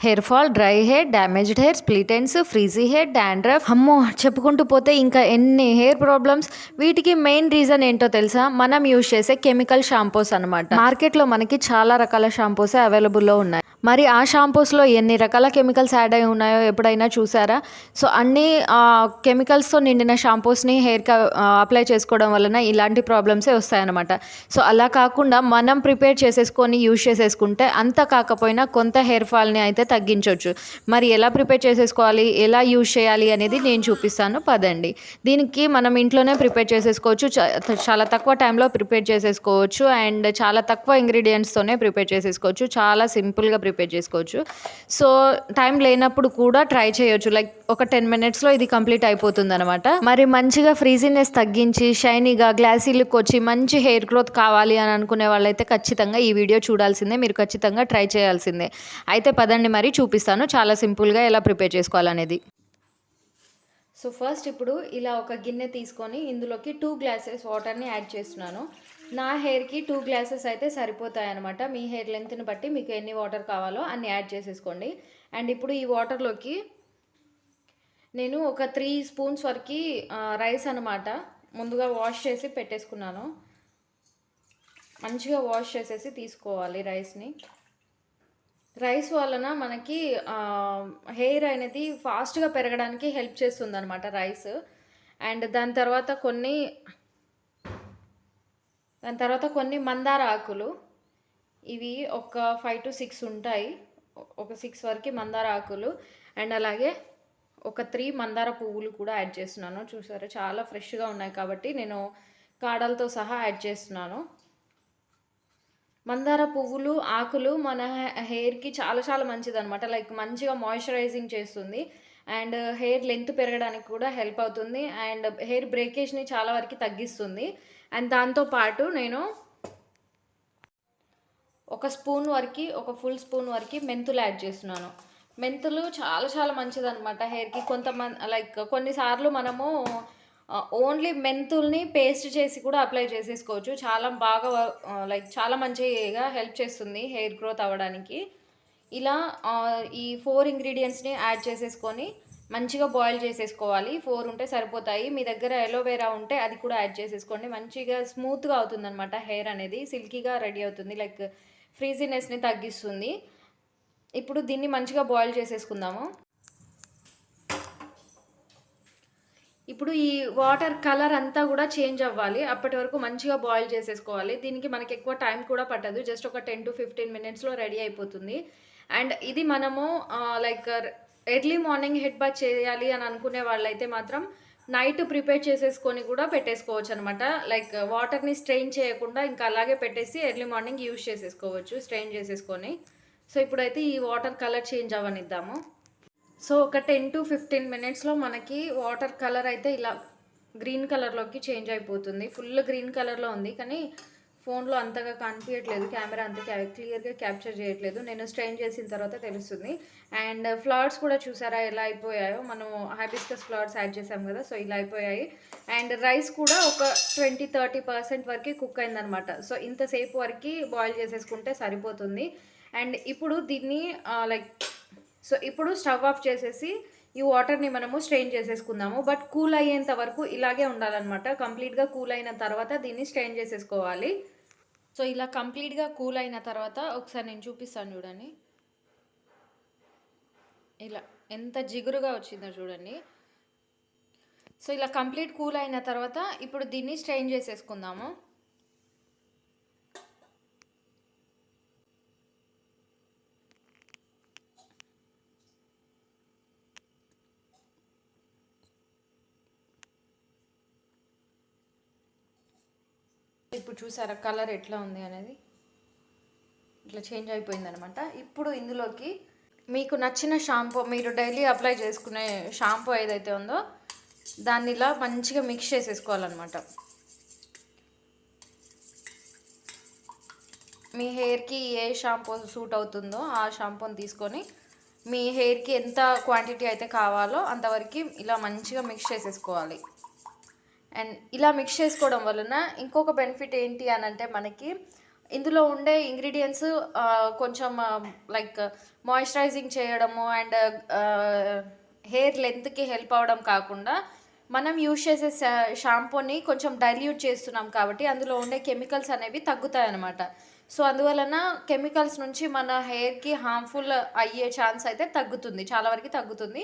Hair fall, dry hair, damaged hair, split ends, frizzy hair, dandruff, అమ్మో చెప్పుకుంటూ పోతే ఇంకా ఎన్ని హెయిర్ ప్రాబ్లమ్స్. వీటికి మెయిన్ రీజన్ ఏంటో తెలుసా? మనం యూజ్ చేసే కెమికల్ షాంపూస్ అనమాట. మార్కెట్లో మనకి చాలా రకాల షాంపూస్ అవైలబుల్లో ఉన్నాయి. మరి ఆ షాంపూస్లో ఎన్ని రకాల కెమికల్స్ యాడ్ అయి ఉన్నాయో ఎప్పుడైనా చూసారా? సో అన్ని కెమికల్స్తో నిండిన షాంపూస్ని హెయిర్కి అప్లై చేసుకోవడం వలన ఇలాంటి ప్రాబ్లమ్సే వస్తాయన్నమాట. సో అలా కాకుండా మనం ప్రిపేర్ చేసేసుకొని యూజ్ చేసేసుకుంటే అంత కాకపోయినా కొంత హెయిర్ ఫాల్ని అయితే తగ్గించవచ్చు. మరి ఎలా ప్రిపేర్ చేసేసుకోవాలి, ఎలా యూజ్ చేయాలి అనేది నేను చూపిస్తాను పదండి. దీనికి మనం ఇంట్లోనే ప్రిపేర్ చేసేసుకోవచ్చు. చాలా తక్కువ టైంలో ప్రిపేర్ చేసేసుకోవచ్చు అండ్ చాలా తక్కువ ఇంగ్రీడియంట్స్తోనే ప్రిపేర్ చేసేసుకోవచ్చు. చాలా సింపుల్గా ప్రిపేర్ చేసుకోవచ్చు. సో టైం లేనప్పుడు కూడా ట్రై చేయొచ్చు. లైక్ ఒక 10 మినిట్స్లో ఇది కంప్లీట్ అయిపోతుంది అనమాట. మరి మంచిగా ఫ్రీజీనెస్ తగ్గించి షైనీగా గ్లాసీ లుక్ వచ్చి మంచి హెయిర్ గ్రోత్ కావాలి అని అనుకునే వాళ్ళైతే ఖచ్చితంగా ఈ వీడియో చూడాల్సిందే. మీరు ఖచ్చితంగా ట్రై చేయాల్సిందే. అయితే పదండి మరి చూపిస్తాను చాలా సింపుల్గా ఎలా ప్రిపేర్ చేసుకోవాలనేది. సో ఫస్ట్ ఇప్పుడు ఇలా ఒక గిన్నె తీసుకొని ఇందులోకి 2 గ్లాసెస్ వాటర్ని యాడ్ చేస్తున్నాను. నా హెయిర్కి 2 గ్లాసెస్ అయితే సరిపోతాయి అనమాట. మీ హెయిర్ లెంత్ని బట్టి మీకు ఎన్ని వాటర్ కావాలో అన్ని యాడ్ చేసేసుకోండి. అండ్ ఇప్పుడు ఈ వాటర్లోకి నేను ఒక 3 స్పూన్స్ వరకు రైస్ అనమాట ముందుగా వాష్ చేసి పెట్టేసుకున్నాను. మంచిగా వాష్ చేసేసి తీసుకోవాలి రైస్ని. రైస్ వలన మనకి హెయిర్ అనేది ఫాస్ట్గా పెరగడానికి హెల్ప్ చేస్తుంది అనమాట రైస్. అండ్ దాని తర్వాత కొన్ని మందార ఆకులు, ఇవి ఒక 5 to 6 ఉంటాయి. ఒక 6 వరకు మందార ఆకులు అండ్ అలాగే ఒక 3 మందార పువ్వులు కూడా యాడ్ చేస్తున్నాను. చూసారా చాలా ఫ్రెష్గా ఉన్నాయి కాబట్టి నేను కాడలతో సహా యాడ్ చేస్తున్నాను. మందార పువ్వులు ఆకులు మన హెయిర్కి చాలా చాలా మంచిది అనమాట. లైక్ మంచిగా మాయిశ్చరైజింగ్ చేస్తుంది అండ్ హెయిర్ లెంత్ పెరగడానికి కూడా హెల్ప్ అవుతుంది అండ్ హెయిర్ బ్రేకేజ్ని చాలా వరకు తగ్గిస్తుంది. అండ్ దాంతోపాటు నేను ఒక ఫుల్ స్పూన్ వరకు మెంతులు యాడ్ చేస్తున్నాను. మెంతులు చాలా చాలా మంచిది అనమాట హెయిర్కి. కొన్నిసార్లు మనము ఓన్లీ మెంతుల్ని పేస్ట్ చేసి కూడా అప్లై చేసేసుకోవచ్చు. చాలా బాగా చాలా మంచిగా హెల్ప్ చేస్తుంది హెయిర్ గ్రోత్ అవ్వడానికి. ఇలా ఈ 4 ఇంగ్రీడియంట్స్ని యాడ్ చేసేసుకొని మంచిగా బాయిల్ చేసేసుకోవాలి. 4 ఉంటే సరిపోతాయి. మీ దగ్గర ఎలోవేరా ఉంటే అది కూడా యాడ్ చేసేసుకోండి. మంచిగా స్మూత్గా అవుతుంది అనమాట హెయిర్ అనేది, సిల్కీగా రెడీ అవుతుంది. లైక్ ఫ్రీజీనెస్ని తగ్గిస్తుంది. ఇప్పుడు దీన్ని మంచిగా బాయిల్ చేసేసుకుందాము. ఇప్పుడు ఈ వాటర్ కలర్ అంతా కూడా చేంజ్ అవ్వాలి. అప్పటి వరకు మంచిగా బాయిల్ చేసేసుకోవాలి. దీనికి మనకి ఎక్కువ టైం కూడా పట్టదు. జస్ట్ ఒక 10 to 15 మినిట్స్లో రెడీ అయిపోతుంది. అండ్ ఇది మనము ఎర్లీ మార్నింగ్ హెడ్ బాత్ చేయాలి అని అనుకునే వాళ్ళైతే మాత్రం నైట్ ప్రిపేర్ చేసేసుకొని కూడా పెట్టేసుకోవచ్చు అనమాట. లైక్ వాటర్ని స్ట్రెయిన్ చేయకుండా ఇంకా అలాగే పెట్టేసి ఎర్లీ మార్నింగ్ యూజ్ చేసేసుకోవచ్చు స్ట్రెయిన్ చేసేసుకొని. సో ఇప్పుడైతే ఈ వాటర్ కలర్ చేంజ్ అవ్వనిద్దాము. సో ఒక 10 to 15 మినిట్స్లో మనకి వాటర్ కలర్ అయితే ఇలా గ్రీన్ కలర్లోకి చేంజ్ అయిపోతుంది. ఫుల్ గ్రీన్ కలర్లో ఉంది కానీ ఫోన్లో అంతగా కనిపించట్లేదు, కెమెరా అంత క్లియర్గా క్యాప్చర్ చేయట్లేదు. నేను స్ట్రెయిన్ చేసిన తర్వాత తెలుస్తుంది. అండ్ ఫ్లవర్స్ కూడా చూసారా ఎలా అయిపోయాయో. మనం హైబిస్కస్ ఫ్లవర్స్ యాడ్ చేసాం కదా, సో ఇలా అయిపోయాయి. అండ్ రైస్ కూడా ఒక 20-30% వరకు కుక్ అయిందనమాట. సో ఇంతసేపు వరకు బాయిల్ చేసేసుకుంటే సరిపోతుంది. అండ్ ఇప్పుడు దీన్ని ఇప్పుడు స్టవ్ ఆఫ్ చేసేసి ఈ వాటర్ని మనము స్ట్రెయిన్ చేసేసుకుందాము. బట్ కూల్ అయ్యేంత వరకు ఇలాగే ఉండాలన్నమాట. కంప్లీట్గా కూల్ అయిన తర్వాత దీన్ని స్ట్రెయిన్ చేసేసుకోవాలి. సో ఇలా కంప్లీట్గా కూల్ అయిన తర్వాత ఒకసారి నేను చూపిస్తాను చూడండి. ఇలా ఎంత జిగురుగా వచ్చిందో చూడండి. సో ఇలా కంప్లీట్ కూల్ అయిన తర్వాత ఇప్పుడు దీన్ని స్ట్రెయిన్ చేసేసుకుందాము. ఇప్పుడు చూసారా కలర్ ఎట్లా ఉంది అనేది, ఇట్లా చేంజ్ అయిపోయింది అనమాట. ఇప్పుడు ఇందులోకి మీకు నచ్చిన షాంపూ, మీరు డైలీ అప్లై చేసుకునే షాంపూ ఏదైతే ఉందో దాన్ని ఇలా మంచిగా మిక్స్ చేసేసుకోవాలన్నమాట. మీ హెయిర్కి ఏ షాంపూ సూట్ అవుతుందో ఆ షాంపూని తీసుకొని మీ హెయిర్కి ఎంత క్వాంటిటీ అయితే కావాలో అంతవరకు ఇలా మంచిగా మిక్స్ చేసేసుకోవాలి. అండ్ ఇలా మిక్స్ చేసుకోవడం వలన ఇంకొక బెనిఫిట్ ఏంటి అని అంటే మనకి ఇందులో ఉండే ఇంగ్రీడియంట్స్ కొంచెం లైక్ మాయిశ్చరైజింగ్ చేయడము అండ్ హెయిర్ లెంత్కి హెల్ప్ అవ్వడం కాకుండా మనం యూజ్ చేసే షాంపూని కొంచెం డైల్యూట్ చేస్తున్నాం కాబట్టి అందులో ఉండే కెమికల్స్ అనేవి తగ్గుతాయి అన్నమాట. సో అందువలన కెమికల్స్ నుంచి మన హెయిర్కి హార్మ్ఫుల్ అయ్యే ఛాన్స్ అయితే తగ్గుతుంది, చాలా వరకు తగ్గుతుంది.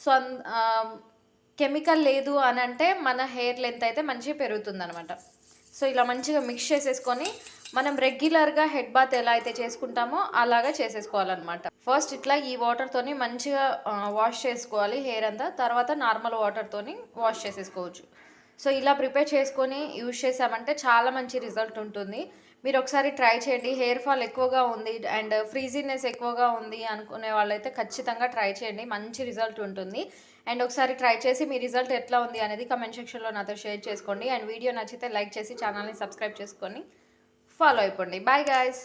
సో కెమికల్ లేదు అని అంటే మన హెయిర్ లెంత్ అయితే మంచిగా పెరుగుతుంది అనమాట. సో ఇలా మంచిగా మిక్స్ చేసేసుకొని మనం రెగ్యులర్గా హెడ్ బాత్ ఎలా అయితే చేసుకుంటామో అలాగా చేసేసుకోవాలన్నమాట. ఫస్ట్ ఇట్లా ఈ వాటర్తోని మంచిగా వాష్ చేసుకోవాలి హెయిర్ అంతా, తర్వాత నార్మల్ వాటర్తోని వాష్ చేసేసుకోవచ్చు. సో ఇలా ప్రిపేర్ చేసుకొని యూజ్ చేసామంటే చాలా మంచి రిజల్ట్ ఉంటుంది. మీరు ఒకసారి ట్రై చేయండి. హెయిర్ ఫాల్ ఎక్కువగా ఉంది అండ్ ఫ్రీజీనెస్ ఎక్కువగా ఉంది అనుకునే వాళ్ళైతే ఖచ్చితంగా ట్రై చేయండి, మంచి రిజల్ట్ ఉంటుంది. అండ్ ఒకసారి ట్రై చేసి మీ రిజల్ట్ ఎట్లా ఉంది అనేది కమెంట్ సెక్షన్లో నాతో షేర్ చేసుకోండి. అండ్ వీడియో నచ్చితే లైక్ చేసి ఛానల్ని సబ్స్క్రైబ్ చేసుకొని ఫాలో అయిపోండి. Bye guys.